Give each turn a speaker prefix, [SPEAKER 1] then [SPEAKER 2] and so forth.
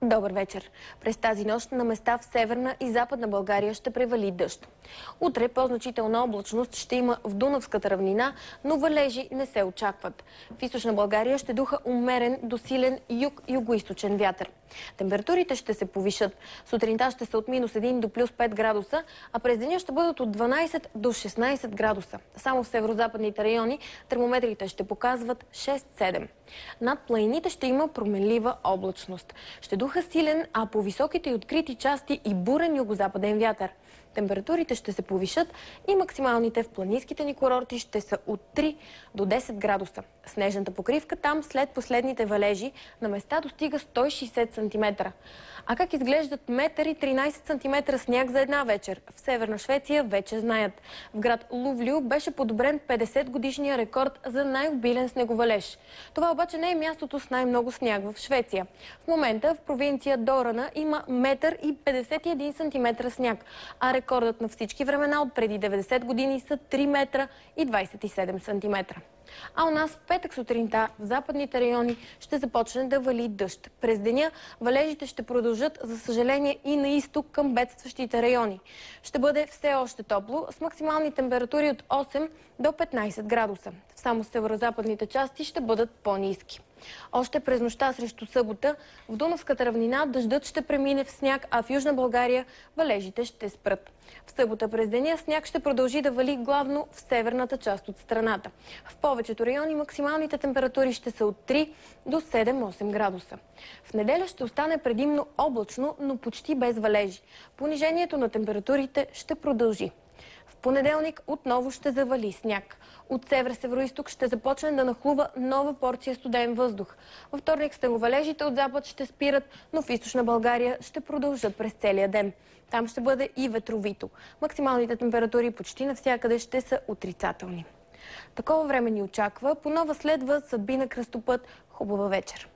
[SPEAKER 1] Добър вечер! През тази нощ на места в северна и западна България ще превали дъжд. Утре по-значителна облачност ще има в Дунавската равнина, но валежи не се очакват. В източна България ще духа умерен до силен юг-югоизточен вятър. Температурите ще се повишат. Сутринта ще са от -1 до +5 градуса, а през деня ще бъдат от 12 до 16 градуса. Само в северо-западните райони термометрите ще показват 6-7. Над планините ще има променлива облачност. Ще духа силен, а по високите и открити части и бурен югозападен вятър. Температурите ще се повишат и максималните в планинските ни курорти ще са от 3 до 10 градуса. Снежната покривка там след последните валежи на места достига 160 см. А как изглеждат 1,13 м сняг за една вечер? В Северна Швеция вече знаят. В град Лувлю беше подобрен 50-годишния рекорд за най-обилен снеговалеж. Това обаче не е мястото с най-много сняг в Швеция. В момента в провинция Дорана има 1,51 см сняг, а рекордът на всички времена от преди 90 години са 3,27 см. А у нас в петък сутринта в западните райони ще започне да вали дъжд. През деня валежите ще продължат, за съжаление, и на изток към бедстващите райони. Ще бъде все още топло, с максимални температури от 8 до 15 градуса. Само северо-западните части ще бъдат по-ниски. Още през нощта срещу събота в Дунавската равнина дъждът ще премине в сняг, а в Южна България валежите ще спрат. В събота през деня сняг ще продължи да вали главно в северната част от страната. В повечето райони максималните температури ще са от 3 до 7-8 градуса. В неделя ще остане предимно облачно, но почти без валежи. Понижението на температурите ще продължи. В понеделник отново ще завали сняг. От север-североизток ще започне да нахлува нова порция студен въздух. Във вторник снеговалежите от запад ще спират, но в източна България ще продължат през целия ден. Там ще бъде и ветровито. Максималните температури почти навсякъде ще са отрицателни. Такова време ни очаква. По нова следва съдбина кръстопът. Хубава вечер!